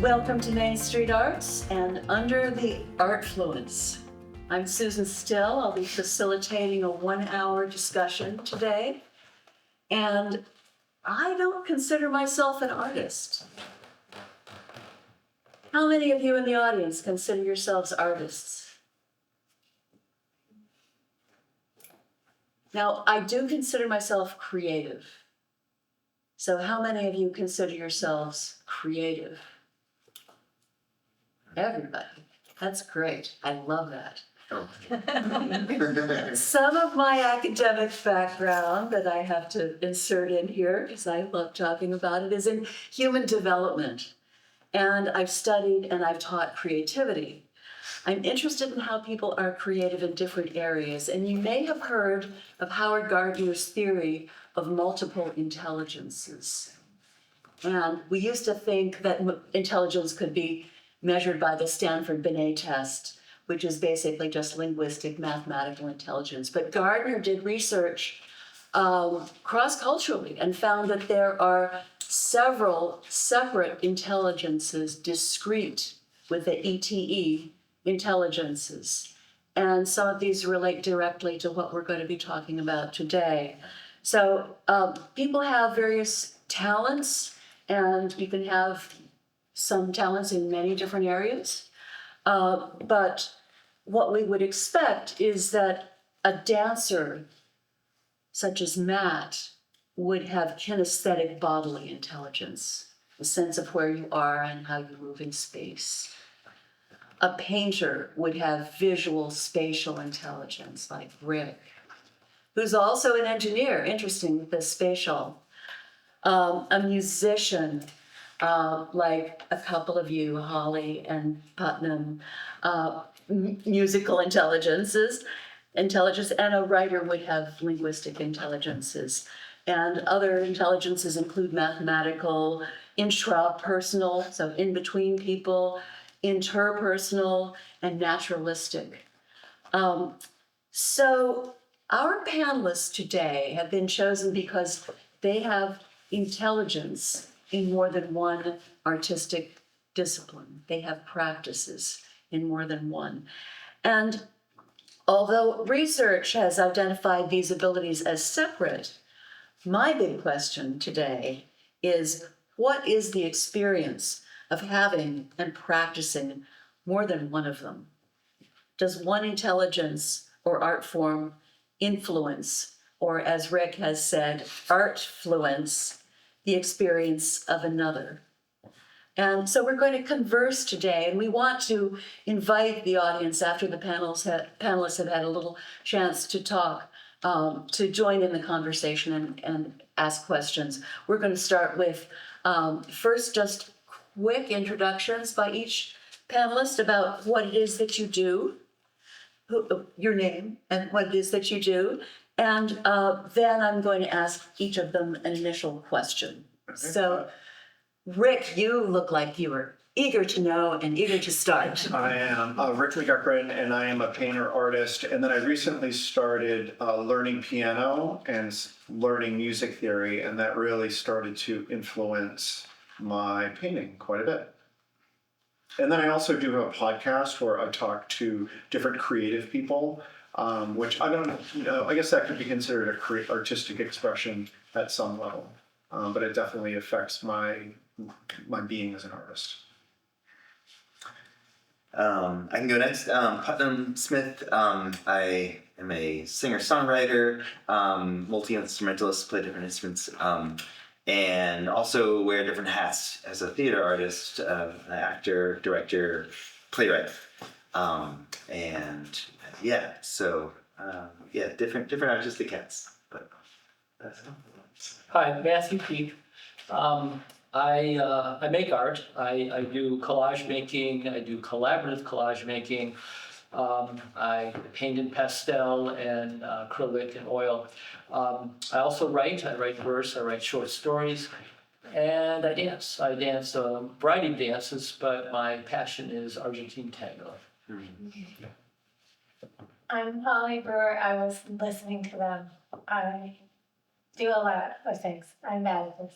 Welcome to Main Street Arts and Under the Artfluence. I'm Susan Still. I'll be facilitating a 1-hour discussion today. And I don't consider myself an artist. How many of you in the audience consider yourselves artists? Now, I do consider myself creative. So how many of you consider yourselves creative? Everybody. That's great. I love that. Some of my academic background that I have to insert in here, because I love talking about it, is in human development. And I've studied and I've taught creativity. I'm interested in how people are creative in different areas. And you may have heard of Howard Gardner's theory of multiple intelligences. And we used to think that intelligence could be measured by the Stanford-Binet test, which is basically just linguistic, mathematical intelligence. But Gardner did research cross-culturally and found that there are several separate intelligences, discrete with the ETE intelligences. And some of these relate directly to what we're going to be talking about today. So people have various talents, and you can have some talents in many different areas. But what we would expect is that a dancer, such as Matt, would have kinesthetic bodily intelligence, a sense of where you are and how you move in space. A painter would have visual spatial intelligence, like Rick, who's also an engineer, interesting with the spatial. A musician, like a couple of you, Holly and Putnam, musical intelligence, and a writer would have linguistic intelligences. And other intelligences include mathematical, intrapersonal, so in between people, interpersonal, and naturalistic. So our panelists today have been chosen because they have intelligence in more than one artistic discipline. They have practices in more than one. And although research has identified these abilities as separate, my big question today is, what is the experience of having and practicing more than one of them? Does one intelligence or art form influence, or as Rick has said, artfluence, the experience of another? And so we're going to converse today, and we want to invite the audience after the panelists have had a little chance to talk, to join in the conversation and ask questions. We're going to start with first just quick introductions by each panelist about what it is that you do, your name, and what it is that you do. And then I'm going to ask each of them an initial question. So, Rick, you look like you were eager to know and eager to start. I am Rick McGuckran, and I am a painter artist. And then I recently started learning piano and learning music theory, and that really started to influence my painting quite a bit. And then I also do have a podcast where I talk to different creative people, which I don't know, I guess that could be considered a artistic expression at some level, but it definitely affects my being as an artist. I can go next. Putnam Smith. I am a singer-songwriter, multi-instrumentalist, play different instruments, and also wear different hats as a theater artist, an actor, director, playwright, and yeah. So different artistic hats. But that's it. Hi, Matthew Peak. I make art. I do collage making. I do collaborative collage making. I paint in pastel and acrylic and oil. I also write. I write verse. I write short stories. And I dance. I dance a variety of dances, but my passion is Argentine tango. I'm Holly Brewer. I was listening to them. I do a lot of things. I'm bad at this.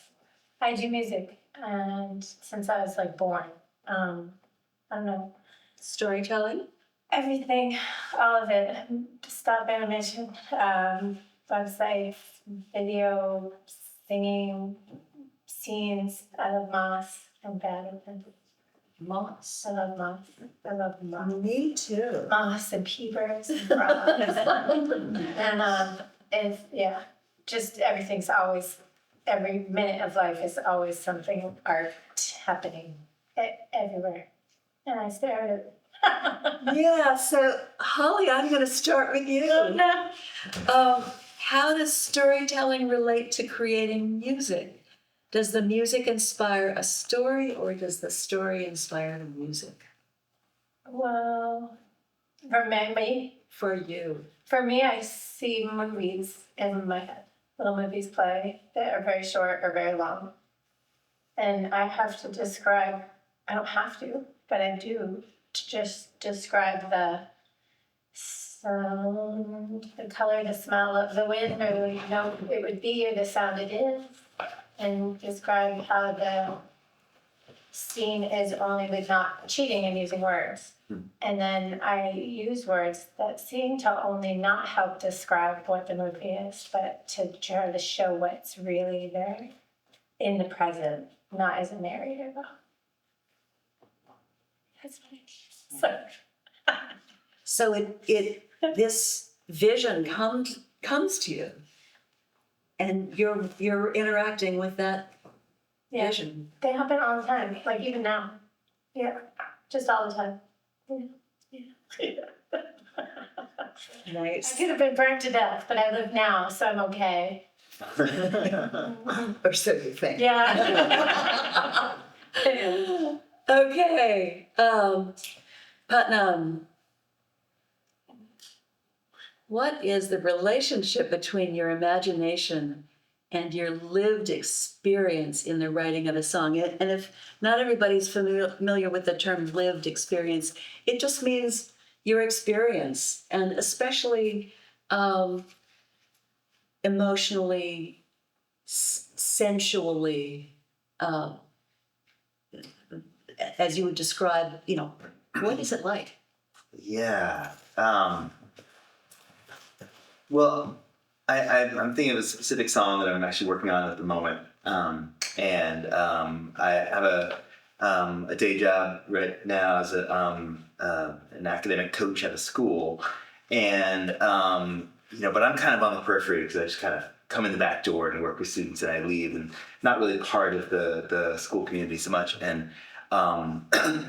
I do music, and since I was born, I don't know, Storytelling? everything, all of it. Stop animation, website, video, singing, scenes. I love moss. I'm bad at them. Moss. I love moss. I love moss. Me too. Moss and peepers and frogs. And it's, yeah, just everything's always, every minute of life is always something art happening everywhere. And I stare at it. Yeah, so Holly, I'm going to start with you. How does storytelling relate to creating music? Does the music inspire a story, or does the story inspire the music? Well, for For me, I see movies in my head. Little movies play that are very short or very long. And I have to describe, I don't have to, but I do, to just describe the sound, the color, the smell of the wind, or the note it would be, or the sound it is, and describe how the scene is only with not cheating and using words. And then I use words that seem to only not help describe what the movie is, but to try to show what's really there in the present, not as a narrator. That's funny. So this vision comes to you, and you're interacting with that Yeah, vision. they happen all the time, like even now. Yeah, just all the time. Yeah. I Nice. could have been burnt to death, but I live now, so I'm okay. Or so you think. Yeah. Okay. Putnam, what is the relationship between your imagination and your lived experience in the writing of a song? And if not everybody's familiar with the term lived experience, it just means your experience, and especially emotionally, sensually, as you would describe, what is it like? Yeah. Well, I'm thinking of a specific song that I'm actually working on at the moment. I have a day job right now as an academic coach at a school. But I'm kind of on the periphery because I just kind of come in the back door and work with students and I leave and not really part of the school community so much. And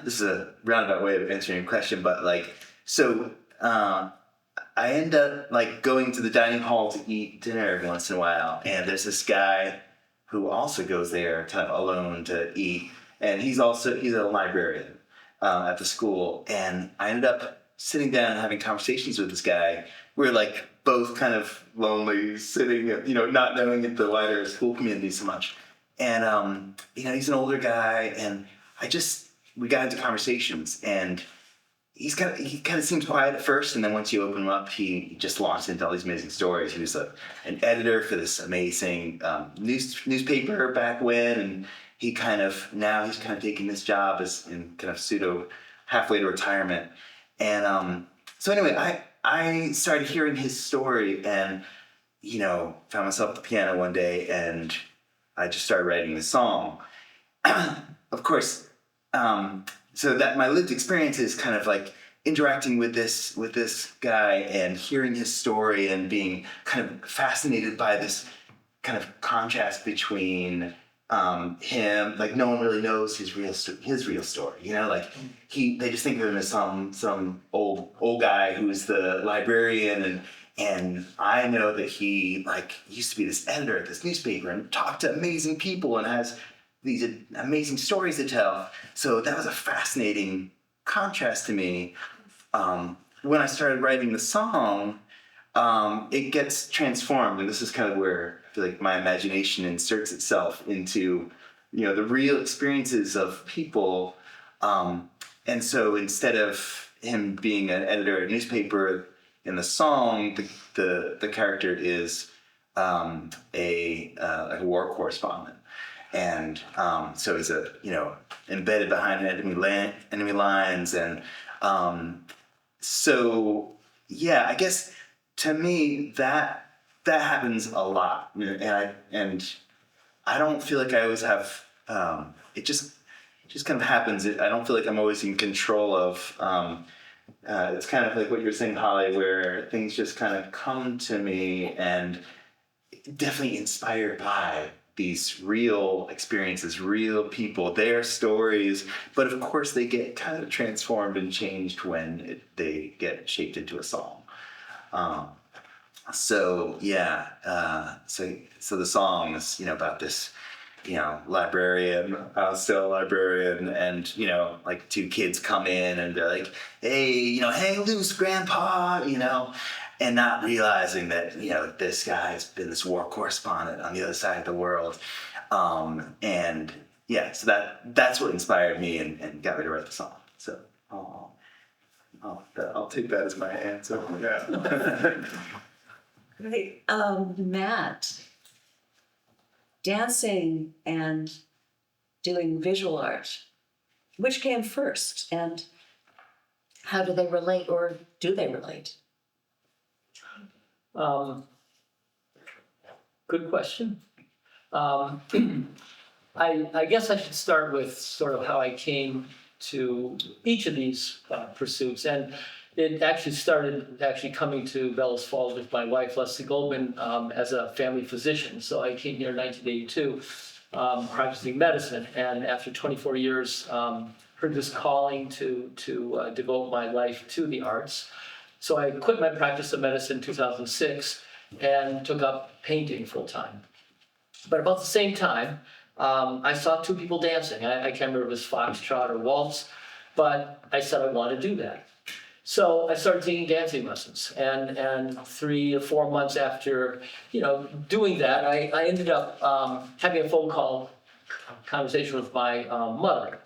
this is a roundabout way of answering your question, but I end up going to the dining hall to eat dinner every once in a while, and there's this guy who also goes there kind of alone to eat, and he's a librarian at the school, and I ended up sitting down and having conversations with this guy. We're both kind of lonely, sitting, not knowing the wider school community so much, and he's an older guy, and we got into conversations, and he kind of seems quiet at first, and then once you open him up, he just launched into all these amazing stories. He was an editor for this amazing newspaper back when, and he's kind of taking this job as in kind of pseudo halfway to retirement. And so anyway, I started hearing his story, and found myself at the piano one day, and I just started writing the song. Of course. So that my lived experience is kind of interacting with this guy and hearing his story and being kind of fascinated by this kind of contrast between him, no one really knows his real story, they just think of him as some old guy who's the librarian, and I know that he used to be this editor at this newspaper and talked to amazing people and has these amazing stories to tell. So that was a fascinating contrast to me. When I started writing the song, it gets transformed, and this is kind of where I feel like my imagination inserts itself into, the real experiences of people. And so instead of him being an editor at a newspaper in the song, the character is a war correspondent. and so it's embedded behind enemy lines, and so yeah, I guess to me that happens a lot, and I don't feel like I always have. It just kind of happens. I don't feel like I'm always in control of. It's kind of like what you were saying, Holly, where things just kind of come to me, and definitely inspired by these real experiences, real people, their stories. But of course, they get kind of transformed and changed when they get shaped into a song. So the song is about this librarian, still a librarian, and like two kids come in and they're like, hey, hang loose, grandpa, and not realizing that this guy's been this war correspondent on the other side of the world, and yeah, so that's what inspired me and got me to write the song. So I'll take that as my answer. Yeah. Great. Matt, dancing and doing visual art, which came first, and how do they relate, or do they relate? Good question. I guess I should start with sort of how I came to each of these pursuits, and it actually started coming to Bellows Falls with my wife, Leslie Goldman, as a family physician. So I came here in 1982, practicing medicine, and after 24 years, heard this calling to devote my life to the arts. So I quit my practice of medicine in 2006 and took up painting full time. But about the same time, I saw two people dancing. I can't remember if it was foxtrot or waltz, but I said I want to do that. So I started taking dancing lessons, and 3 or 4 months after, doing that, I ended up having a phone call conversation with my mother.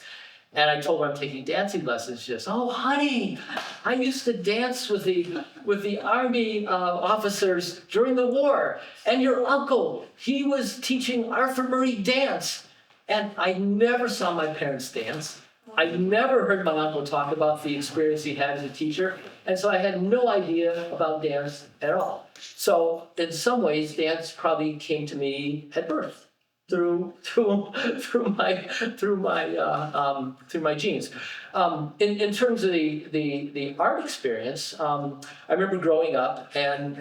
And I told her I'm taking dancing lessons. She says, "Oh, honey, I used to dance with the army officers during the war. And your uncle, he was teaching Arthur Murray dance." And I never saw my parents dance. I never heard my uncle talk about the experience he had as a teacher. And so I had no idea about dance at all. So in some ways, dance probably came to me at birth, through my genes. In terms of the art experience, I remember growing up and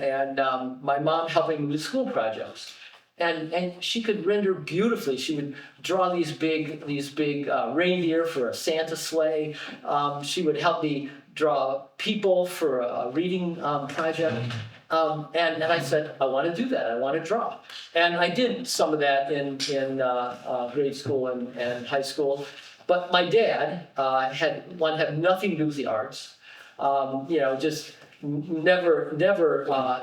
my mom helping me with school projects, and she could render beautifully. She would draw these big reindeer for a Santa sleigh. She would help me draw people for a reading project. And I said, I want to do that. I want to draw. And I did some of that in grade school and high school. But my dad had nothing to do with the arts. Just never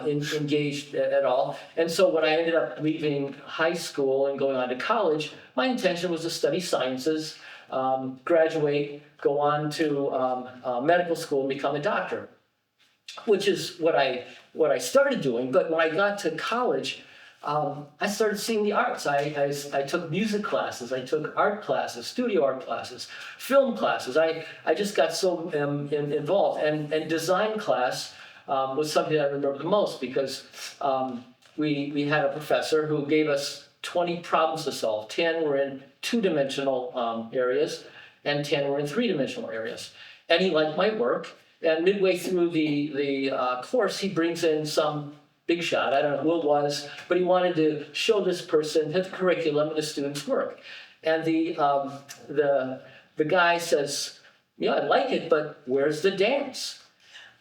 engaged at all. And so when I ended up leaving high school and going on to college, my intention was to study sciences, graduate, go on to medical school and become a doctor, which is what I started doing. But when I got to college, I started seeing the arts. I took music classes, I took art classes, studio art classes, film classes. I just got so involved. And design class was something that I remember the most, because we had a professor who gave us 20 problems to solve. 10 were in 2-dimensional areas, and 10 were in 3-dimensional areas. And he liked my work. And midway through the course, he brings in some big shot. I don't know who it was, but he wanted to show this person his curriculum and the students' work. And the guy says, "Yeah, I like it, but where's the dance?"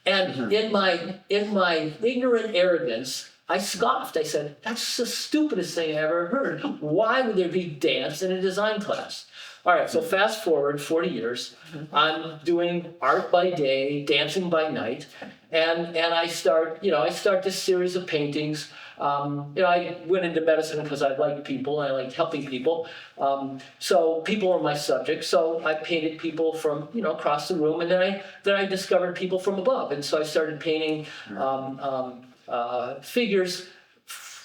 And in my ignorant arrogance, I scoffed. I said, "That's the stupidest thing I ever heard. Why would there be dance in a design class?" All right, so fast forward 40 years, I'm doing art by day, dancing by night, and I start this series of paintings. I went into medicine because I liked people, and I liked helping people. So people were my subject. So I painted people from across the room, and then I discovered people from above, and so I started painting figures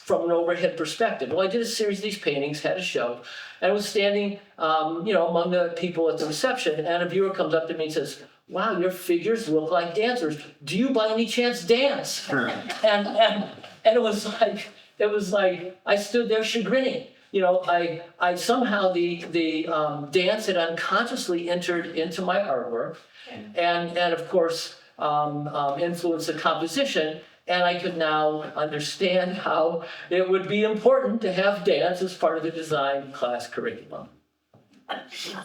from an overhead perspective. Well, I did a series of these paintings, had a show, and I was standing, among the people at the reception, and a viewer comes up to me and says, "Wow, your figures look like dancers. Do you by any chance dance?" And it was like I stood there chagrining. I somehow the dance had unconsciously entered into my artwork, and of course influenced the composition. And I could now understand how it would be important to have dance as part of the design class curriculum. That's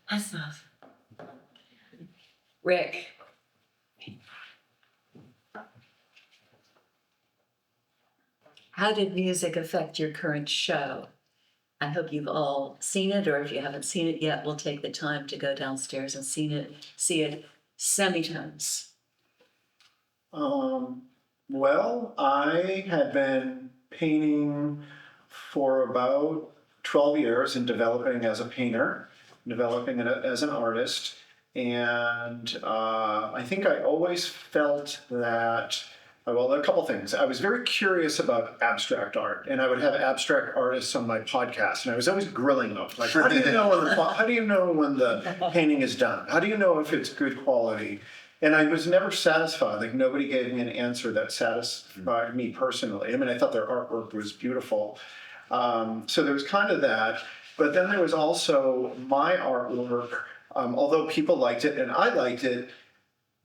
awesome. Rick. How did music affect your current show? I hope you've all seen it, or if you haven't seen it yet, we'll take the time to go downstairs and see it semitones. Well, I had been painting for about 12 years and developing as a painter, developing as an artist. And I think I always felt that, well, a couple things. I was very curious about abstract art, and I would have abstract artists on my podcast, and I was always grilling them. Like, how do you know when the painting is done? How do you know if it's good quality? And I was never satisfied. Like, nobody gave me an answer that satisfied me personally. I mean, I thought their artwork was beautiful. So there was kind of that. But then there was also my artwork. Although people liked it and I liked it,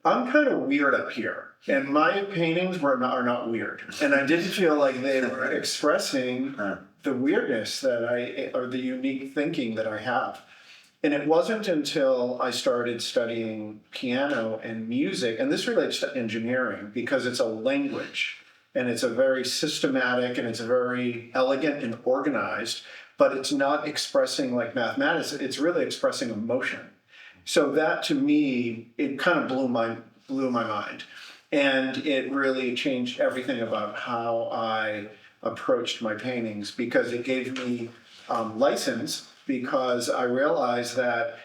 I'm kind of weird up here. And my paintings are not weird. And I didn't feel like they were expressing the weirdness or the unique thinking that I have. And it wasn't until I started studying piano and music, and this relates to engineering because it's a language and it's a very systematic and it's very elegant and organized, but it's not expressing like mathematics, it's really expressing emotion. So that to me, it kind of blew my mind. And it really changed everything about how I approached my paintings because it gave me license. Because I realized that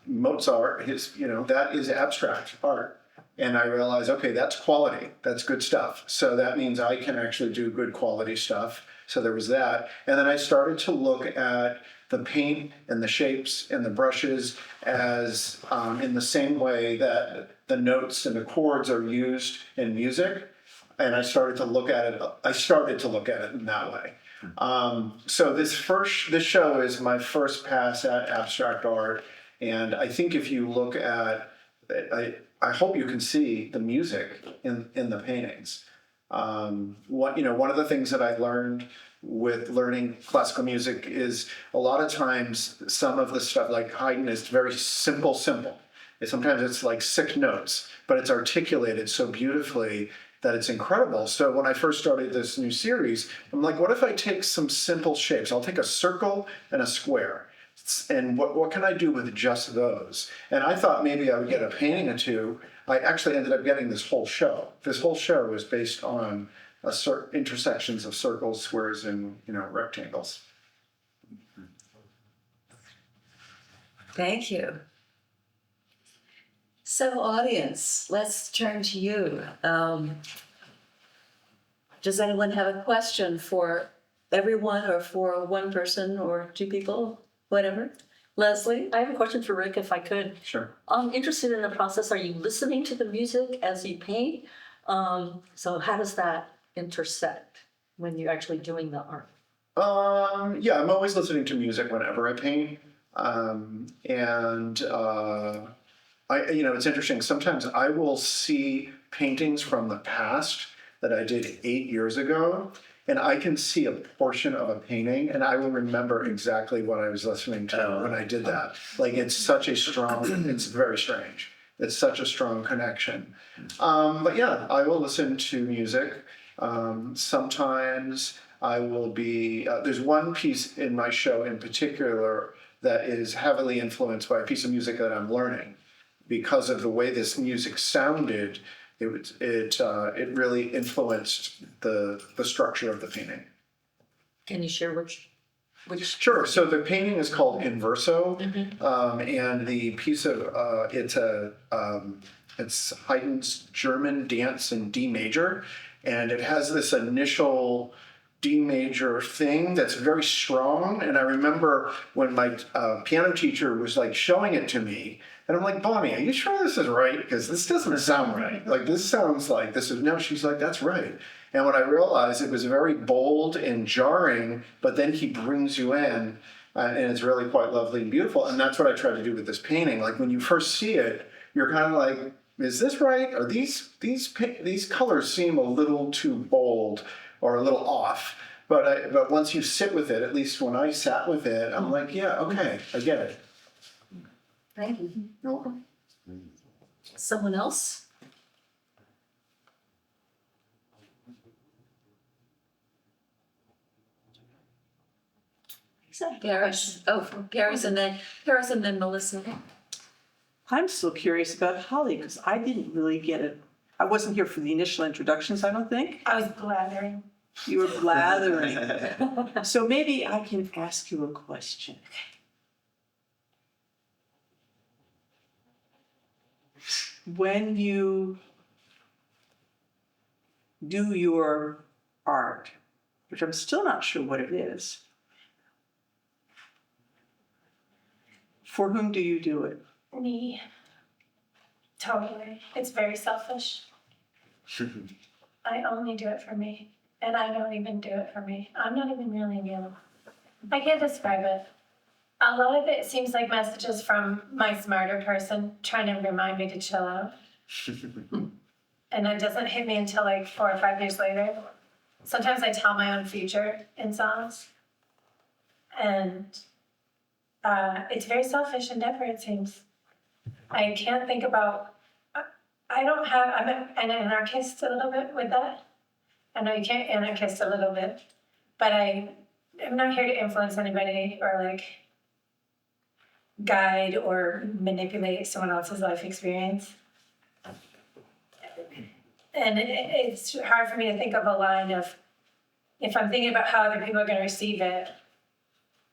Mozart, that is abstract art. And I realized, okay, that's quality, that's good stuff. So that means I can actually do good quality stuff. So there was that. And then I started to look at the paint and the shapes and the brushes as in the same way that the notes and the chords are used in music. And I started to look at it in that way. So this show is my first pass at abstract art, and I think if you look at it, I hope you can see the music in the paintings. One of the things that I learned with learning classical music is a lot of times some of the stuff like Haydn is very simple. Sometimes it's like 6 notes, but it's articulated so beautifully that it's incredible. So when I first started this new series, I'm like, what if I take some simple shapes? I'll take a circle and a square. And what can I do with just those? And I thought maybe I would get a painting or two. I actually ended up getting this whole show. This whole show was based on intersections of circles, squares, and rectangles. Thank you. So audience, let's turn to you. Does anyone have a question for everyone or for one person or 2 people, whatever? Leslie? I have a question for Rick, if I could. Sure. I'm interested in the process. Are you listening to the music as you paint? So how does that intersect when you're actually doing the art? Yeah, I'm always listening to music whenever I paint. It's interesting. Sometimes I will see paintings from the past that I did 8 years ago, and I can see a portion of a painting, and I will remember exactly what I was listening to when I did that. Like, it's very strange. It's such a strong connection. But yeah, I will listen to music. Sometimes I will be, there's one piece in my show in particular that is heavily influenced by a piece of music that I'm learning. Because of the way this music sounded, it really influenced the structure of the painting. Can you share which? Sure. So the painting is called Inverso, and the piece of it's Haydn's German dance in D major, and it has this initial D major thing that's very strong. And I remember when my piano teacher was like showing it to me, and I'm like, Bonnie, are you sure this is right? Because this doesn't sound right. Like, this sounds like this is, no, she's like, that's right. And when I realized it was very bold and jarring, but then he brings you in, and it's really quite lovely and beautiful. And that's what I try to do with this painting. Like, when you first see it, you're kind of like, is this right? Or these colors seem a little too bold or a little off. But once you sit with it, at least when I sat with it, I'm like, yeah, okay, I get it. Thank you. Someone else? Paris. Oh, Paris and then Melissa. I'm still curious about Holly because I didn't really get it. I wasn't here for the initial introductions, I don't think. I was blathering. You were blathering. So maybe I can ask you a question. When you do your art, which I'm still not sure what it is, for whom do you do it? Me. Totally. It's very selfish. I only do it for me. And I don't even do it for me. I'm not even really you. I can't describe it. A lot of it seems like messages from my smarter person trying to remind me to chill out. And it doesn't hit me until like 4 or 5 years later. Sometimes I tell my own future in songs. And it's very selfish endeavor, it seems. I can't think about, I'm an anarchist a little bit with that. I know you can't anarchist a little bit, but I'm not here to influence anybody or like guide or manipulate someone else's life experience. And it's hard for me to think of a line of, if I'm thinking about how other people are going to receive it,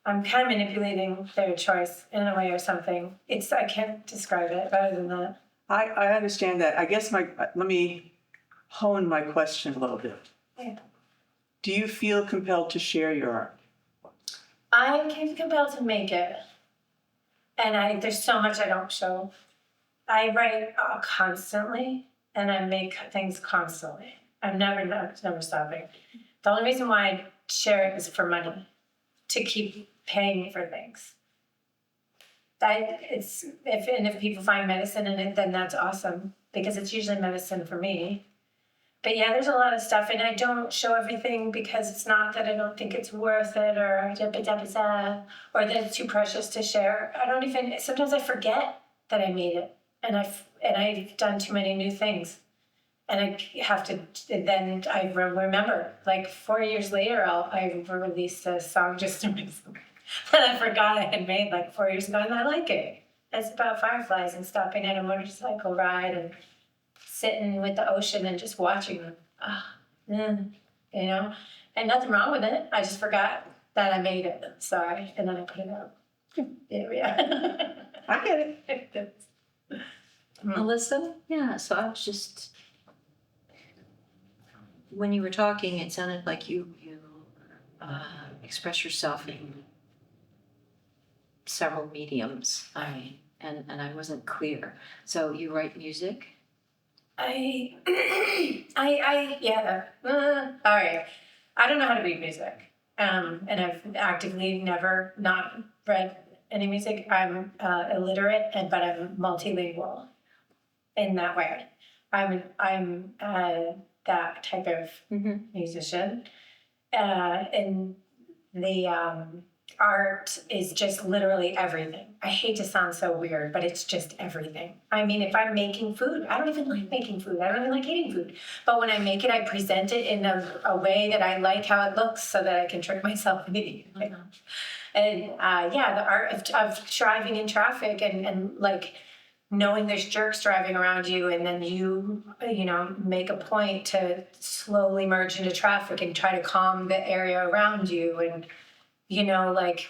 I'm kind of manipulating their choice in a way or something. I can't describe it better than that. I understand that. I guess let me hone my question a little bit. Yeah. Do you feel compelled to share your art? I can compelled to make it. And there's so much I don't show. I write constantly, and I make things constantly. I'm never stopping. The only reason why I share it is for money, to keep paying for things. If people find medicine in it, then that's awesome, because it's usually medicine for me. But yeah, there's a lot of stuff, and I don't show everything because it's not that I don't think it's worth it or that it's too precious to share. Sometimes I forget that I made it, and I've done too many new things. And I have to, then I remember, like 4 years later, I released a song just to myself that I forgot I had made like 4 years ago, and I like it. It's about fireflies and stopping at a motorcycle ride and sitting with the ocean and just watching them. And nothing wrong with it. I just forgot that I made it. Sorry. And then I put it out. Yeah. I get it. Melissa? Yeah, so I was just, when you were talking, it sounded like you express yourself in several mediums. And I wasn't clear. So you write music? Yeah. All right. I don't know how to read music. And I've actively never not read any music. I'm illiterate, but I'm multilingual in that way. I'm that type of musician. And the art is just literally everything. I hate to sound so weird, but it's just everything. I mean, if I'm making food, I don't even like making food. I don't even like eating food. But when I make it, I present it in a way that I like how it looks so that I can trick myself into eating it. And the art of driving in traffic and like knowing there's jerks driving around you, and then you make a point to slowly merge into traffic and try to calm the area around you, and like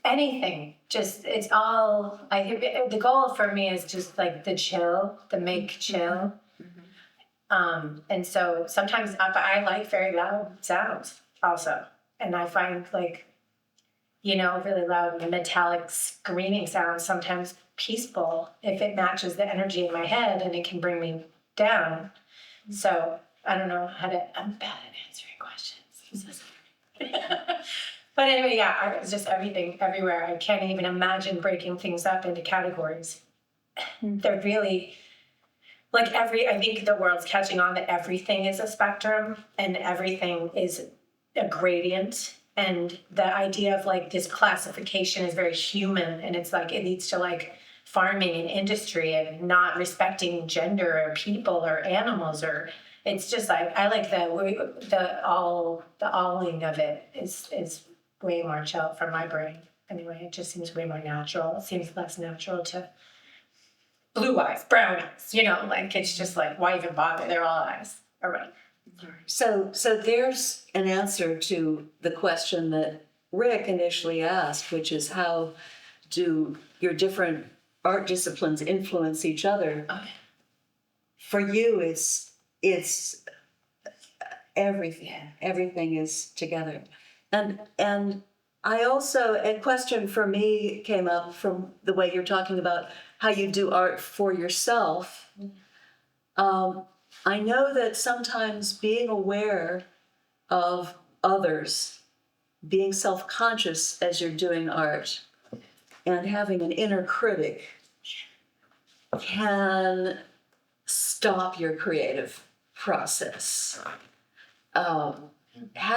anything, just it's all, I think the goal for me is just like the make chill. And so sometimes I like very loud sounds also. And I find like, really loud metallic screaming sounds sometimes peaceful if it matches the energy in my head and it can bring me down. So I don't know I'm bad at answering questions. But anyway, yeah, it's just everything everywhere. I can't even imagine breaking things up into categories. They're really I think the world's catching on that everything is a spectrum and everything is a gradient. And the idea of like this classification is very human, and it's like it leads to like farming and industry and not respecting gender or people or animals, or it's just like I like the alling of it is way more chill for my brain. Anyway, it just seems way more natural. It seems less natural to blue eyes, brown eyes, like it's just like why even bother? They're all eyes. All right. So there's an answer to the question that Rick initially asked, which is how do your different art disciplines influence each other? Okay. For you, it's everything. Everything is together. And I also, a question for me came up from the way you're talking about how you do art for yourself. I know that sometimes being aware of others, being self-conscious as you're doing art, and having an inner critic can stop your creative process. How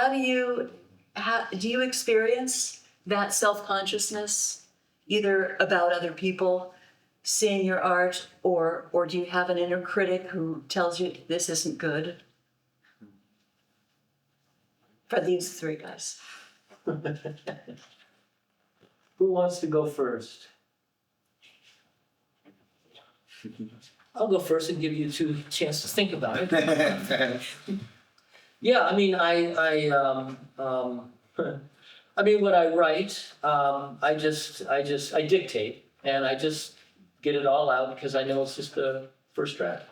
do you experience that self-consciousness, either about other people seeing your art, or do you have an inner critic who tells you this isn't good? For these three guys. Who wants to go first? I'll go first and give you two chance to think about it. Yeah, I mean, I mean, when I write, I dictate, and I just get it all out because I know it's just the first draft.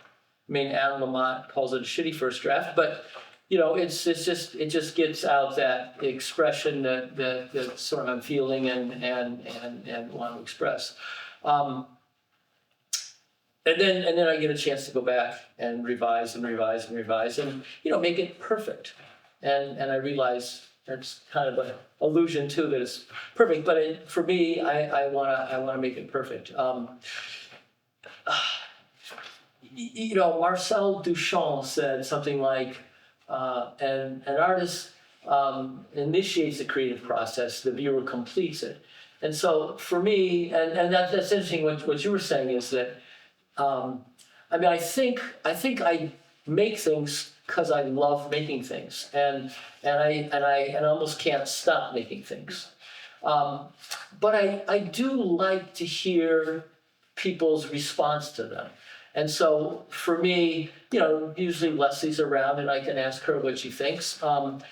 I mean, Alan Lamott calls it a shitty first draft, but it just gets out that expression that sort of I'm feeling and want to express. And then I get a chance to go back and revise and make it perfect. And I realize that's kind of an allusion to that it's perfect, but for me, I wanna make it perfect. Marcel Duchamp said something like, an artist initiates the creative process, the viewer completes it. And so for me, and that's interesting. What you were saying is that, I think I make things because I love making things, and I almost can't stop making things. But I do like to hear people's response to them. And so for me, usually Leslie's around and I can ask her what she thinks. But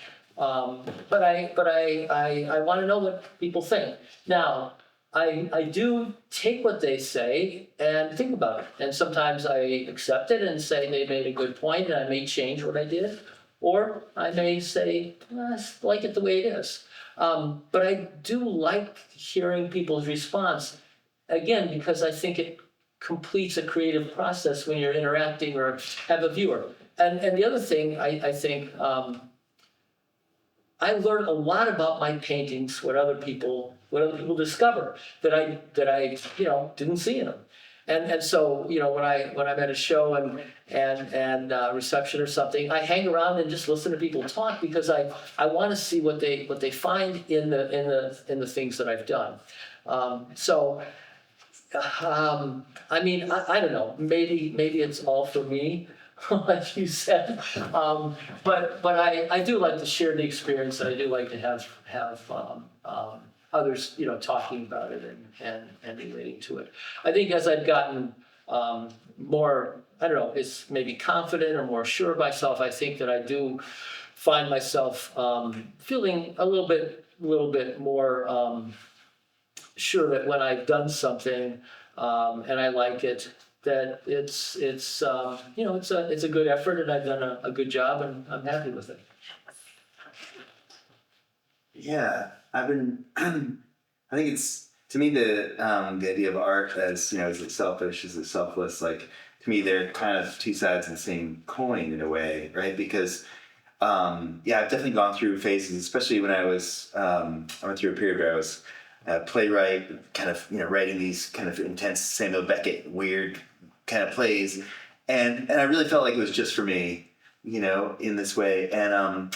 I want to know what people think. Now, I do take what they say and think about it. And sometimes I accept it and say they made a good point and I may change what I did. Or I may say, I like it the way it is. But I do like hearing people's response, again, because I think it completes a creative process when you're interacting or have a viewer. And the other thing, I think, I learned a lot about my paintings, what other people discover that I didn't see in them. And so, when I'm at a show and reception or something, I hang around and just listen to people talk because I want to see what they find in the things that I've done. I don't know. Maybe it's all for me, like you said. But I do like to share the experience, and I do like to have others, talking about it and relating to it. I think as I've gotten more, I don't know, it's maybe confident or more sure of myself, I think that I do find myself feeling a little bit more sure that when I've done something and I like it, that it's you know, it's a good effort, and I've done a good job, and I'm happy with it. Yeah, I've been. I think it's to me the idea of art as, you know, is it selfish, is it selfless? Like, to me, they're kind of two sides of the same coin in a way, right? Because yeah, I've definitely gone through phases, especially when I went through a period where I was a playwright, kind of, you know, writing these kind of intense Samuel Beckett weird kind of plays, and I really felt like it was just for me, you know, in this way, and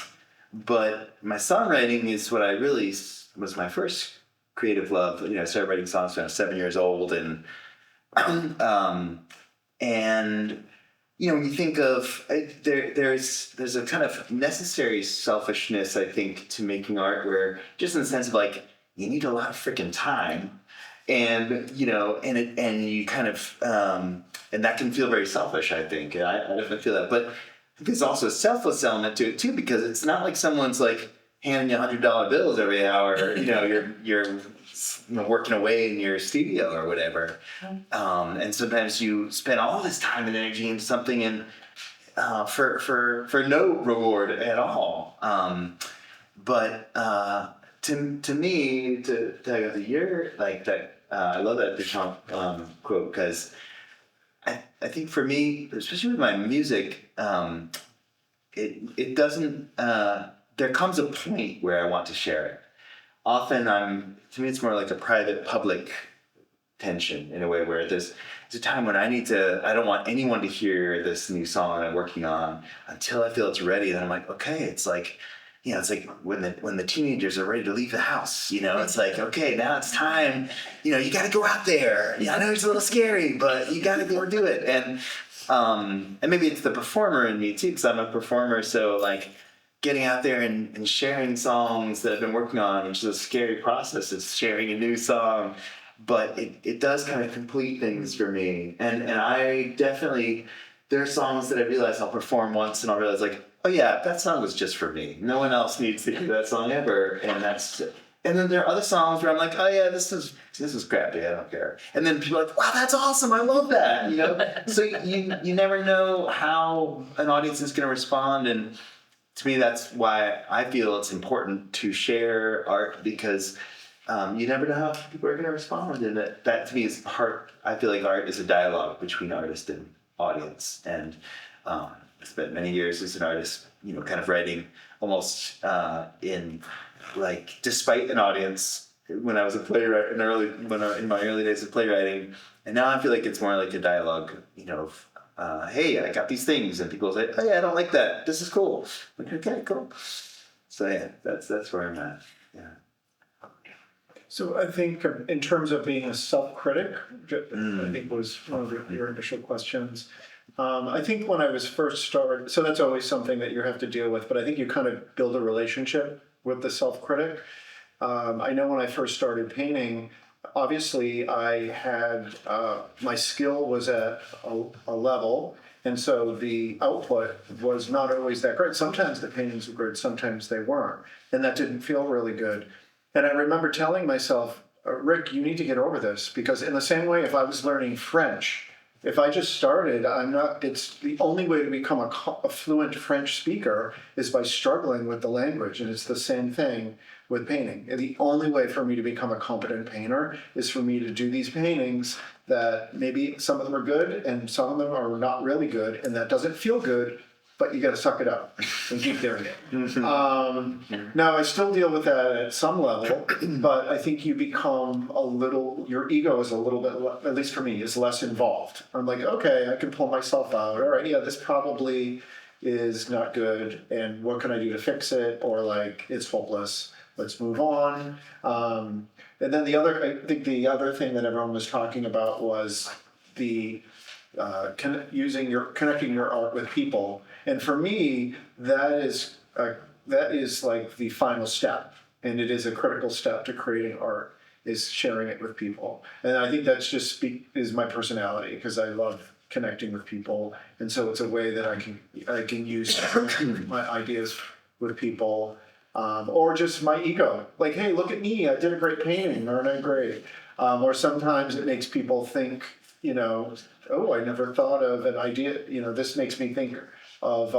but my songwriting is what I really was my first creative love. You know, I started writing songs when I was 7 years old, and and you know, when you think of there's a kind of necessary selfishness, I think, to making art, where just in the sense of like you need a lot of freaking time, and you know, and you kind of and that can feel very selfish, I think. And I definitely feel that, but there's also a selfless element to it too, because it's not like someone's like handing you $100 bills every hour. You know, you're working away in your studio or whatever, and sometimes you spend all this time and energy into something, and for no reward at all. But to me, to tell you the year like that, I love that Duchamp quote, because I think for me, especially with my music, it doesn't. There comes a point where I want to share it. Often, to me, it's more like a private-public tension in a way, where there's a time when I don't want anyone to hear this new song I'm working on until I feel it's ready. Then I'm like, okay, it's like, you know, it's like when the teenagers are ready to leave the house, you know, it's like, okay, now it's time, you know, you got to go out there. Yeah, I know it's a little scary, but you got to go do it. And maybe it's the performer in me too, because I'm a performer. So like getting out there and sharing songs that I've been working on, which is a scary process. It's sharing a new song, but it does kind of complete things for me. And I definitely, there are songs that I realize I'll perform once and I'll realize like, oh yeah, that song was just for me. No one else needs to hear that song ever. And then there are other songs where I'm like, oh yeah, this is crappy, I don't care. And then people are like, wow, that's awesome, I love that, you know? So you never know how an audience is gonna respond, and to me that's why I feel it's important to share art, because you never know how people are gonna respond, and that to me is part. I feel like art is a dialogue between artist and audience, and I spent many years as an artist, you know, kind of writing almost in like despite an audience when I was a playwright in my early days of playwriting, and now I feel like it's more like a dialogue, you know, of hey, I got these things, and people say, oh yeah, I don't like that. This is cool. I'm like, okay, cool. So yeah, that's where I'm at. Yeah. So I think in terms of being a self-critic, I think was one of your initial questions. I think when I was first started, so that's always something that you have to deal with, but I think you kind of build a relationship with the self-critic. I know when I first started painting, obviously I had, my skill was at a level, and so the output was not always that great. Sometimes the paintings were good, sometimes they weren't, and that didn't feel really good. And I remember telling myself, Rick, you need to get over this, because in the same way, if I was learning French, if I just started, it's the only way to become a fluent French speaker is by struggling with the language. And it's the same thing with painting. And the only way for me to become a competent painter is for me to do these paintings that maybe some of them are good and some of them are not really good. And that doesn't feel good, but you got to suck it up and keep doing it. Now, I still deal with that at some level, but I think you become your ego is a little bit, at least for me, is less involved. I'm like, okay, I can pull myself out. All right, yeah, this probably is not good, and what can I do to fix it? Or like, it's hopeless, let's move on. And then I think the other thing that everyone was talking about was the connecting your art with people. And for me, that is like the final step, and it is a critical step to creating art, is sharing it with people. And I think that's just is my personality, because I love connecting with people, and so it's a way that I can use my ideas with people, or just my ego. Like, hey, look at me, I did a great painting, aren't I great? Or sometimes it makes people think, oh, I never thought of an idea, this makes me think of,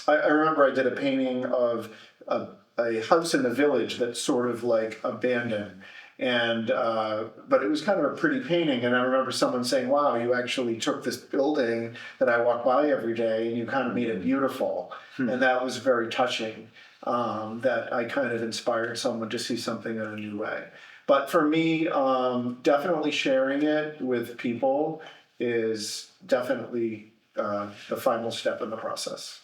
I remember I did a painting of a house in the village that's sort of like abandoned. And, but it was kind of a pretty painting. And I remember someone saying, wow, you actually took this building that I walk by every day and you kind of made it beautiful. And that was very touching, that I kind of inspired someone to see something in a new way. But for me, definitely sharing it with people is definitely the final step in the process.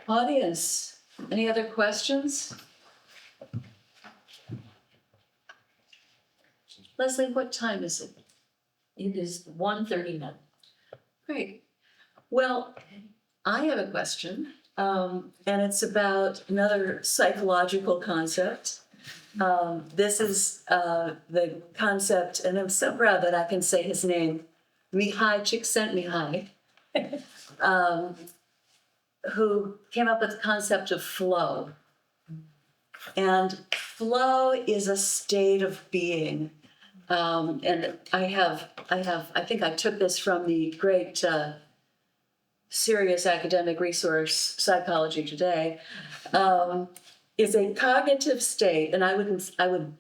Audience, any other questions? Leslie, what time is it? It is 1:39. Great. Well, I have a question, and it's about another psychological concept. This is the concept, and I'm so proud that I can say his name, Mihai Csikszentmihalyi, who came up with the concept of flow. And flow is a state of being. And I think I took this from the great serious academic resource, Psychology Today, is a cognitive state, and I would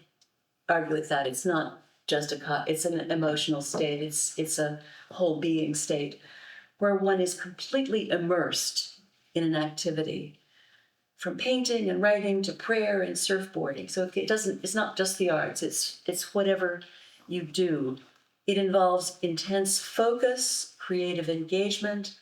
argue with that. It's not just it's an emotional state. It's a whole being state where one is completely immersed in an activity, from painting and writing to prayer and surfboarding. So it's not just the arts. It's whatever you do. It involves intense focus, creative engagement,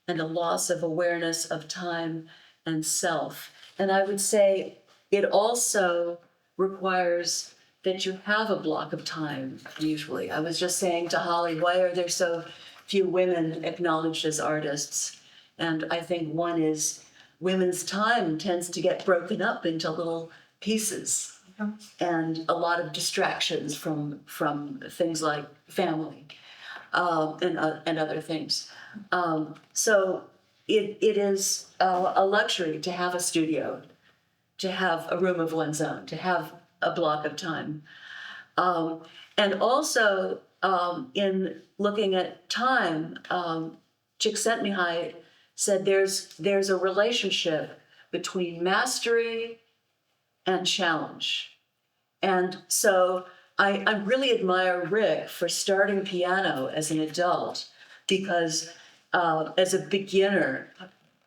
and a loss of awareness of time and self. And I would say it also requires that you have a block of time, usually. I was just saying to Holly, why are there so few women acknowledged as artists? And I think one is women's time tends to get broken up into little pieces. And a lot of distractions from things like family and other things. So it is a luxury to have a studio, to have a room of one's own, to have a block of time. And also in looking at time, Csikszentmihalyi said there's a relationship between mastery and challenge. And so I really admire Rick for starting piano as an adult, because as a beginner,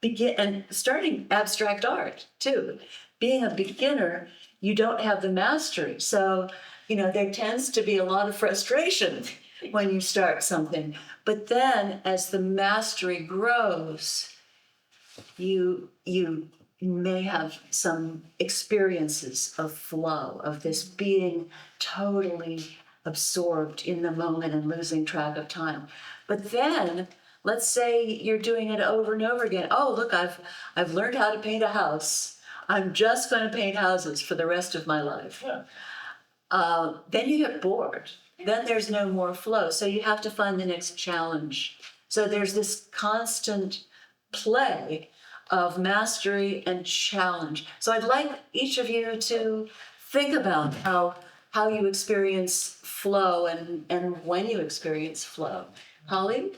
and starting abstract art too, being a beginner, you don't have the mastery. So, there tends to be a lot of frustration when you start something. But then as the mastery grows, you may have some experiences of flow, of this being totally absorbed in the moment and losing track of time. But then, let's say you're doing it over and over again. Oh, look, I've learned how to paint a house. I'm just going to paint houses for the rest of my life. Then you get bored. Then there's no more flow. So you have to find the next challenge. So there's this constant play of mastery and challenge. So I'd like each of you to think about how you experience flow and when you experience flow. Holly?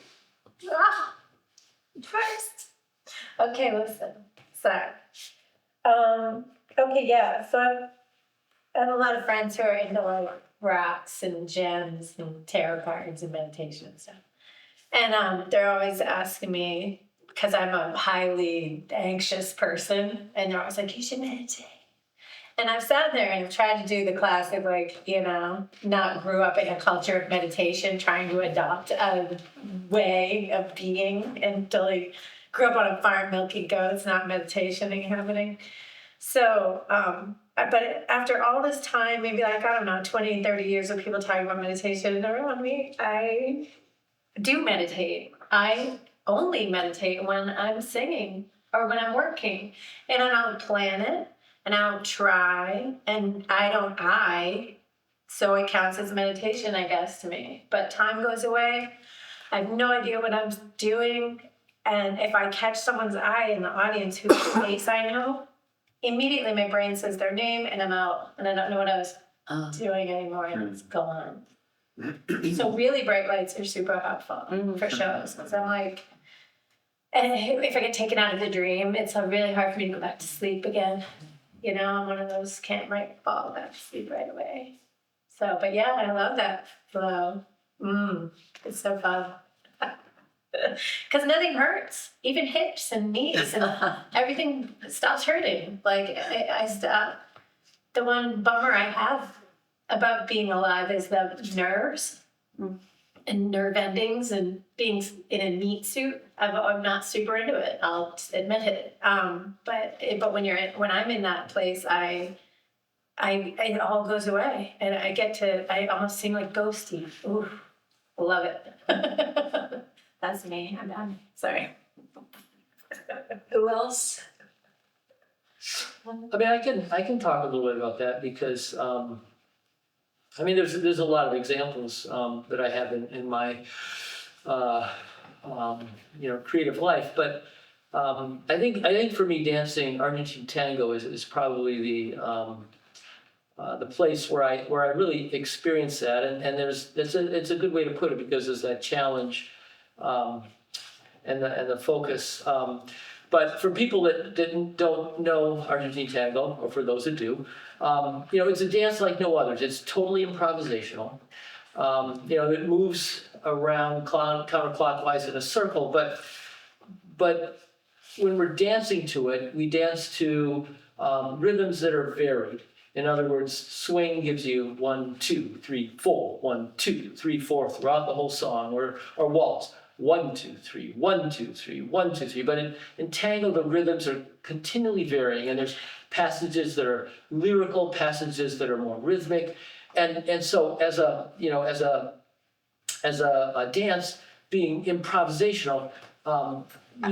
First. Okay, listen. Sorry. Okay, yeah. So I have a lot of friends who are into like rocks and gems and tarot cards and meditation and stuff. And they're always asking me, because I'm a highly anxious person, and they're always like, you should meditate. And I've sat there and tried to do the classic, not grew up in a culture of meditation, trying to adopt a way of being until I grew up on a farm milking goats, not meditation happening. So, but after all this time, maybe 20 and 30 years of people talking about meditation around me, I do meditate. I only meditate when I'm singing or when I'm working, and I don't plan it. And I don't try, and so it counts as meditation, I guess, to me. But time goes away. I have no idea what I'm doing. And if I catch someone's eye in the audience whose face I know, immediately my brain says their name, and I'm out, and I don't know what I was doing anymore, and it's gone. So really bright lights are super helpful for shows, because I'm like, and if I get taken out of the dream, it's really hard for me to go back to sleep again. You know, I'm one of those can't fall back to sleep right away. So, but yeah, I love that flow. It's so fun. Because nothing hurts, even hips and knees, and everything stops hurting. Like I stop. The one bummer I have about being alive is the nerves and nerve endings and being in a meat suit. I'm not super into it. I'll just admit it. But when I'm in that place, it all goes away, and I almost seem like ghosty. Ooh, love it. That's me. I'm done. Sorry. Who else? I mean, I can talk a little bit about that because I mean, there's a lot of examples that I have in my creative life, but I think for me, dancing Argentine tango is probably the place where I really experience that, and it's a good way to put it because there's that challenge and the focus. But for people that don't know Argentine tango, or for those that do, it's a dance like no others. It's totally improvisational. It moves around counterclockwise in a circle, but when we're dancing to it, we dance to rhythms that are varied. In other words, swing gives you 1, 2, 3, 4, 1, 2, 3, 4 throughout the whole song, or waltz. 1, 2, 3, 1, 2, 3, 1, 2, 3. But in tango, the rhythms are continually varying, and there's passages that are lyrical, passages that are more rhythmic, and so as a dance being improvisational,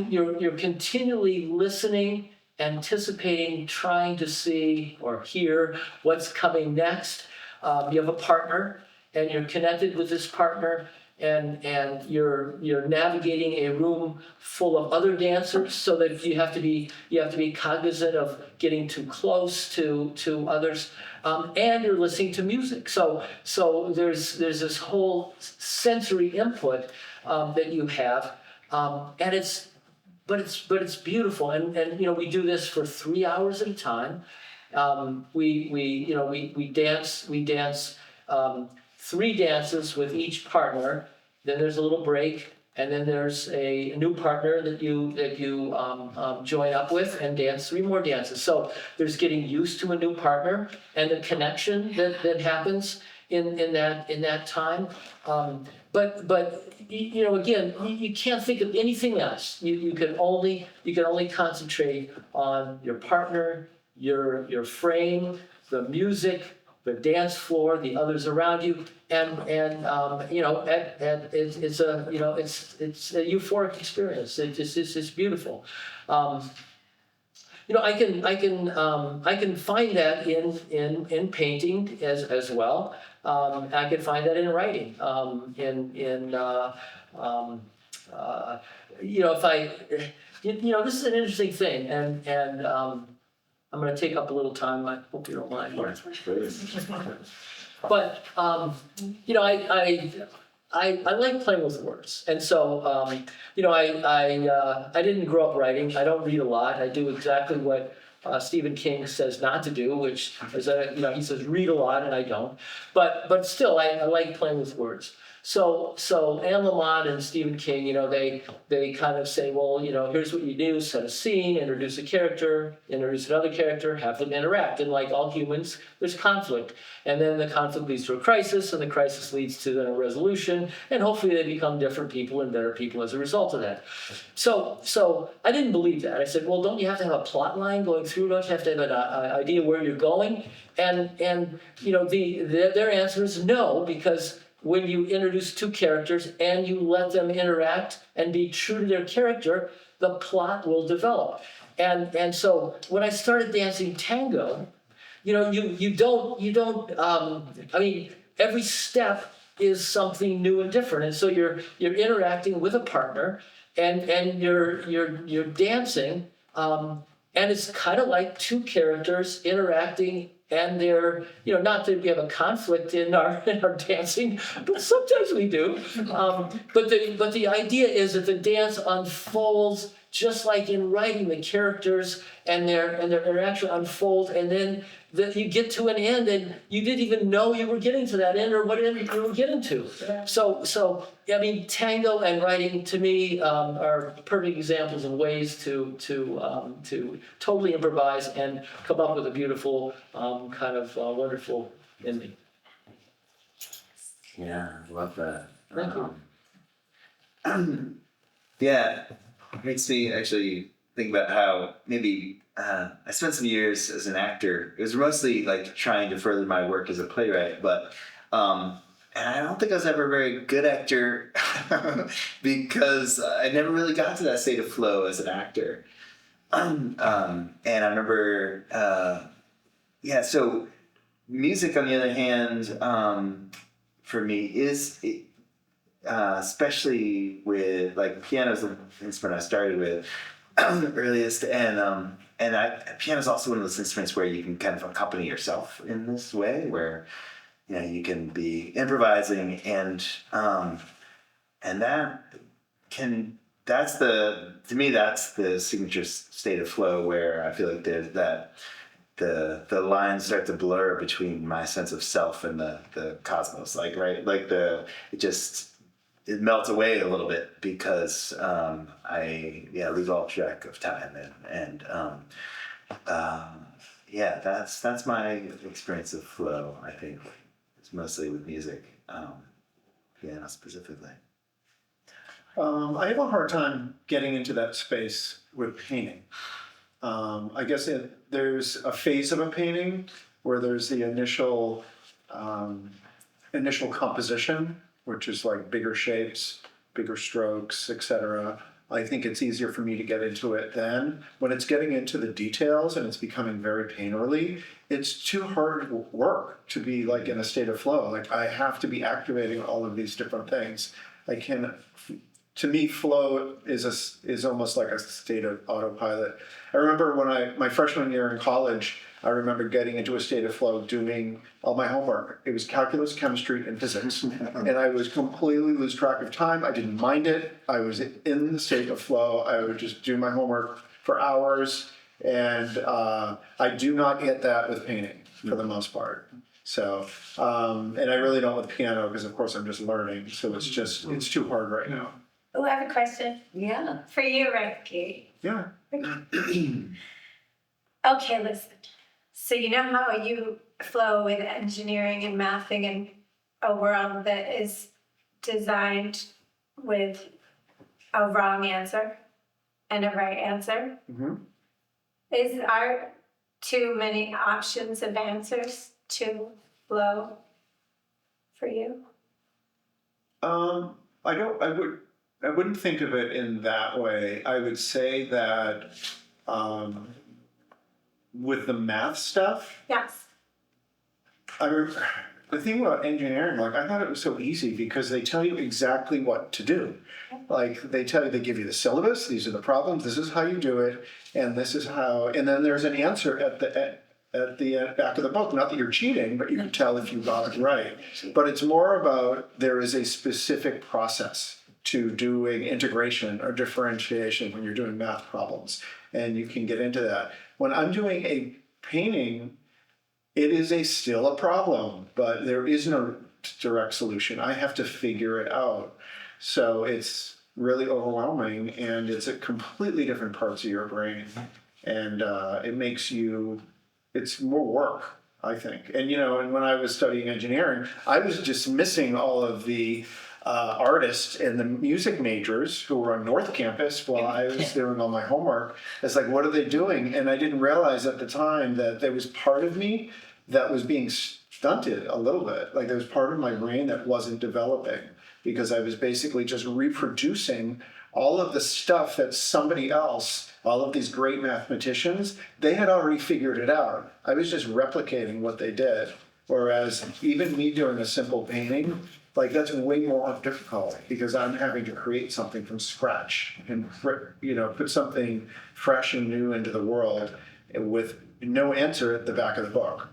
you're continually listening, anticipating, trying to see or hear what's coming next. You have a partner, and you're connected with this partner. And you're navigating a room full of other dancers, so that you have to be cognizant of getting too close to others, and you're listening to music. So there's this whole sensory input that you have, and it's beautiful. And we do this for 3 hours at a time. We dance. 3 dances with each partner, then there's a little break, and then there's a new partner that you join up with and dance 3 more dances. So there's getting used to a new partner and the connection that happens in that time. But again, you can't think of anything else. You can only concentrate on your partner, your frame, the music, the dance floor, the others around you, and it's a euphoric experience. It's beautiful. I can find that in painting as well. I can find that in writing. If I, this is an interesting thing, and I'm going to take up a little time. I hope you don't mind. But I like playing with words, and so I didn't grow up writing. I don't read a lot. I do exactly what Stephen King says not to do, which is he says read a lot, and I don't. But still, I like playing with words. So Anne Lamott and Stephen King, they kind of say, well, here's what you do: set a scene, introduce a character, introduce another character, have them interact. And like all humans, there's conflict, and then the conflict leads to a crisis, and the crisis leads to then a resolution, and hopefully they become different people and better people as a result of that. So I didn't believe that. I said, well, don't you have to have a plot line going through? Don't you have to have an idea where you're going? And their answer is no, because when you introduce 2 characters and you let them interact and be true to their character, the plot will develop. And so when I started dancing tango, you don't. I mean, every step is something new and different, and so you're interacting with a partner, and you're dancing, And it's kind of like two characters interacting, and they're, not that we have a conflict in our dancing, but sometimes we do. But the idea is that the dance unfolds just like in writing. The characters and their interaction unfold, and then you get to an end, and you didn't even know you were getting to that end or what end you were getting to. So I mean, tango and writing to me are perfect examples of ways to totally improvise and come up with a beautiful kind of wonderful ending. Yeah, I love that. Thank you. Yeah, it makes me actually think about how maybe I spent some years as an actor. It was mostly like trying to further my work as a playwright, but and I don't think I was ever a very good actor because I never really got to that state of flow as an actor. And I remember, so music on the other hand, for me is, especially with, like, piano's the instrument I started with earliest, and piano's also one of those instruments where you can kind of accompany yourself in this way, where you can be improvising, and that's the signature state of flow, where I feel like the lines start to blur between my sense of self and the cosmos, it melts away a little bit because I lose all track of time, and that's my experience of flow. I think it's mostly with music, piano specifically. I have a hard time getting into that space with painting. I guess there's a phase of a painting where there's the initial composition, which is like bigger shapes, bigger strokes, etc. I think it's easier for me to get into it then. When it's getting into the details and it's becoming very painterly, it's too hard work to be like in a state of flow. Like, I have to be activating all of these different things. To me, flow is almost like a state of autopilot. I remember when my freshman year in college, I remember getting into a state of flow doing all my homework. It was calculus, chemistry, and physics. And I was completely lose track of time. I didn't mind it. I was in the state of flow. I would just do my homework for hours. And I do not get that with painting for the most part. So, and I really don't with piano because, of course, I'm just learning. So it's too hard right now. Oh, I have a question Yeah. for you, Ricky. Yeah. Okay, listen. So you know how you flow with engineering and mathing in a world that is designed with a wrong answer and a right answer? Mm-hmm. Is art too many options of answers to flow for you? I wouldn't think of it in that way. I would say that with the math stuff, Yes. the thing about engineering, like, I thought it was so easy because they tell you exactly what to do. Like, they give you the syllabus, these are the problems, this is how you do it, and this is how, and then there's an answer at the back of the book. Not that you're cheating, but you can tell if you got it right. But it's more about there is a specific process to doing integration or differentiation when you're doing math problems. And you can get into that. When I'm doing a painting, it is still a problem, but there is no direct solution. I have to figure it out. So it's really overwhelming, and it's at completely different parts of your brain. And it's more work, I think. And and when I was studying engineering, I was dismissing all of the artists and the music majors who were on North Campus while I was doing all my homework. It's like, what are they doing? And I didn't realize at the time that there was part of me that was being stunted a little bit. Like, there was part of my brain that wasn't developing because I was basically just reproducing all of the stuff that somebody else, all of these great mathematicians, they had already figured it out. I was just replicating what they did. Whereas even me doing a simple painting, Like that's way more difficult because I'm having to create something from scratch and put something fresh and new into the world with no answer at the back of the book.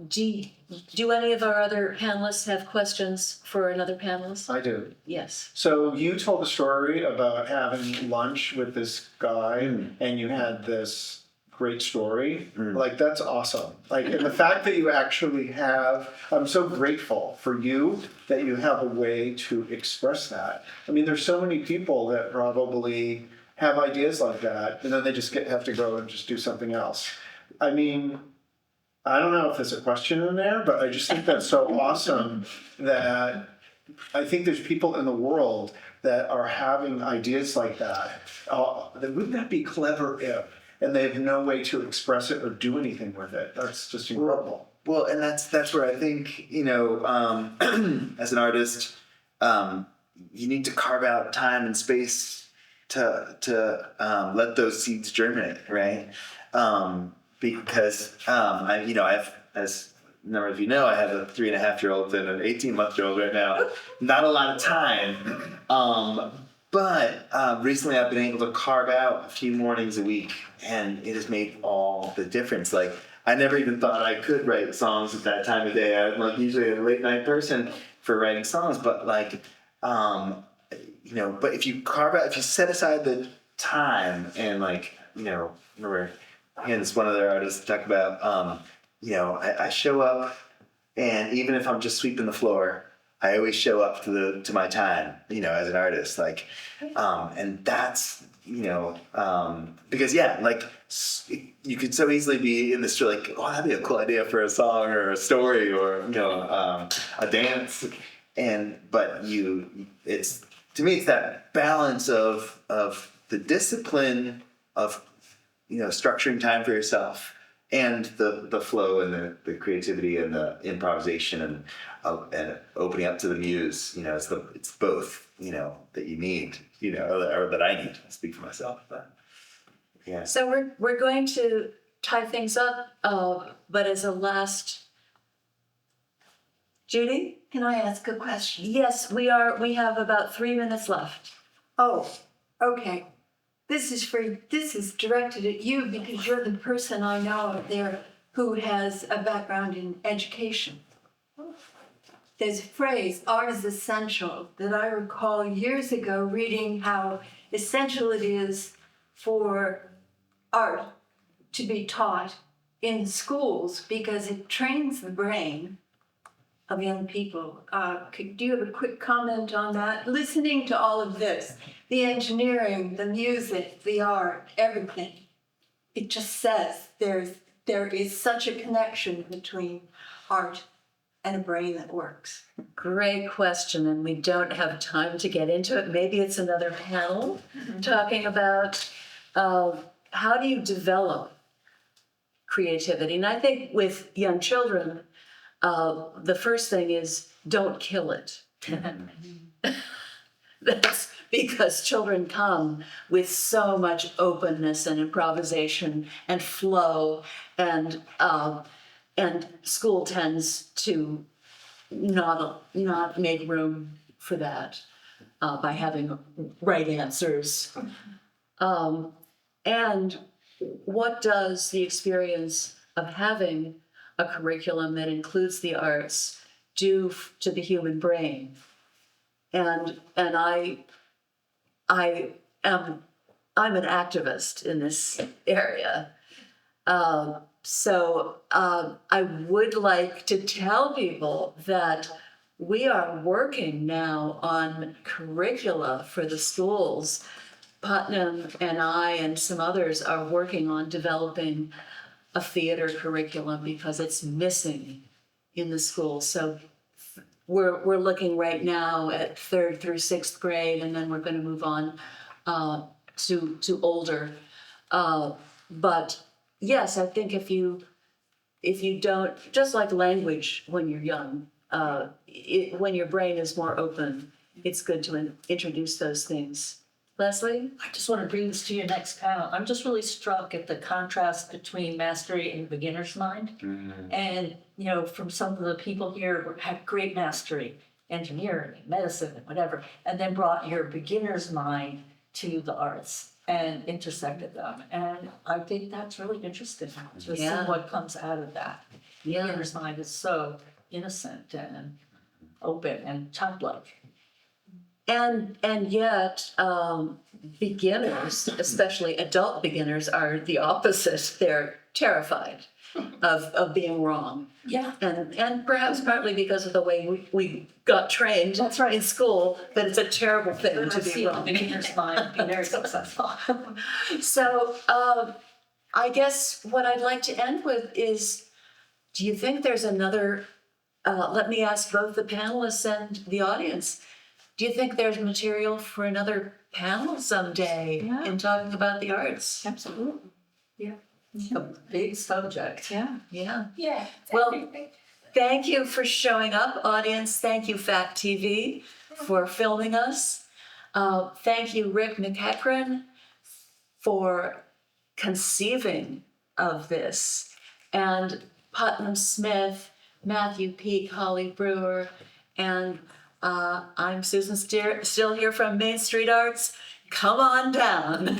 Do any of our other panelists have questions for another panelist? I do. Yes. So you told a story about having lunch with this guy and you had this great story. Like that's awesome. Like, and the fact that you actually have, I'm so grateful for you that you have a way to express that. I mean, there's so many people that probably have ideas like that and then they just have to go and just do something else. I mean, I don't know if there's a question in there, but I just think that's so awesome that I think there's people in the world that are having ideas like that. Wouldn't that be clever if? And they have no way to express it or do anything with it. That's just incredible. Well, and that's where I think, as an artist, you need to carve out time and space to let those seeds germinate, right? Because I've, as a number of you know, I have a 3.5-year-old and an 18-month-old right now. Not a lot of time, but recently I've been able to carve out a few mornings a week, and it has made all the difference. Like I never even thought I could write songs at that time of day. I'm like usually a late night person for writing songs, but but if you set aside the time and remember. And it's one of their artists talk about, I show up, and even if I'm just sweeping the floor, I always show up to my time, as an artist, and that's, because you could so easily be in this that'd be a cool idea for a song or a story or a dance, to me it's that balance of the discipline of structuring time for yourself and the flow and the creativity and the improvisation and opening up to the muse. It's both, that you need, or that I need. I speak for myself, but yeah. So we're going to tie things up, but as a last, Judy? Can I ask a question? Yes, we have about 3 minutes left. Oh, okay. This is directed at you because you're the person I know out there who has a background in education. There's a phrase, art is essential, that I recall years ago reading how essential it is for art to be taught in schools because it trains the brain of young people. Do you have a quick comment on that? Listening to all of this, the engineering, the music, the art, everything, it just says there is such a connection between art and a brain that works. Great question, and we don't have time to get into it. Maybe it's another panel talking about how do you develop creativity. And I think with young children, the first thing is don't kill it. That's because children come with so much openness and improvisation and flow, and school tends to not make room for that by having right answers. And what does the experience of having a curriculum that includes the arts do to the human brain? And I'm an activist in this area. So I would like to tell people that we are working now on curricula for the schools. Putnam and I and some others are working on developing a theater curriculum because it's missing in the schools. So we're looking right now at 3rd through 6th grade, and then we're going to move on to older. But yes, I think if you don't, just like language when you're young, when your brain is more open, it's good to introduce those things Leslie? I just want to bring this to your next panel. I'm just really struck at the contrast between mastery and beginner's mind. And, you know, from some of the people here who had great mastery, engineering, medicine, and whatever, and then brought your beginner's mind to the arts and intersected them. And I think that's really interesting to see Yeah. what comes out of that. Yeah. Beginner's mind is so innocent and open and childlike. And yet, beginners, especially adult beginners, are the opposite. They're terrified of being wrong. Yeah. And perhaps partly because of the way we got trained That's right. in school, that it's a terrible thing To to be see the wrong. beginner's mind be very successful. So I guess what I'd like to end with is, do you think there's another, let me ask both the panelists and the audience, do you think there's material for another panel someday Yeah. in talking about the arts? Absolutely. Yeah. A big subject. Yeah. Yeah. Yeah. Well, thank you for showing up, audience. Thank you, Fact TV, for filming us. Thank you, Rick McEachran, for conceiving of this. And Putnam Smith, Matthew Peak, Holly Brewer, and I'm Susan still here from Main Street Arts. Come on down.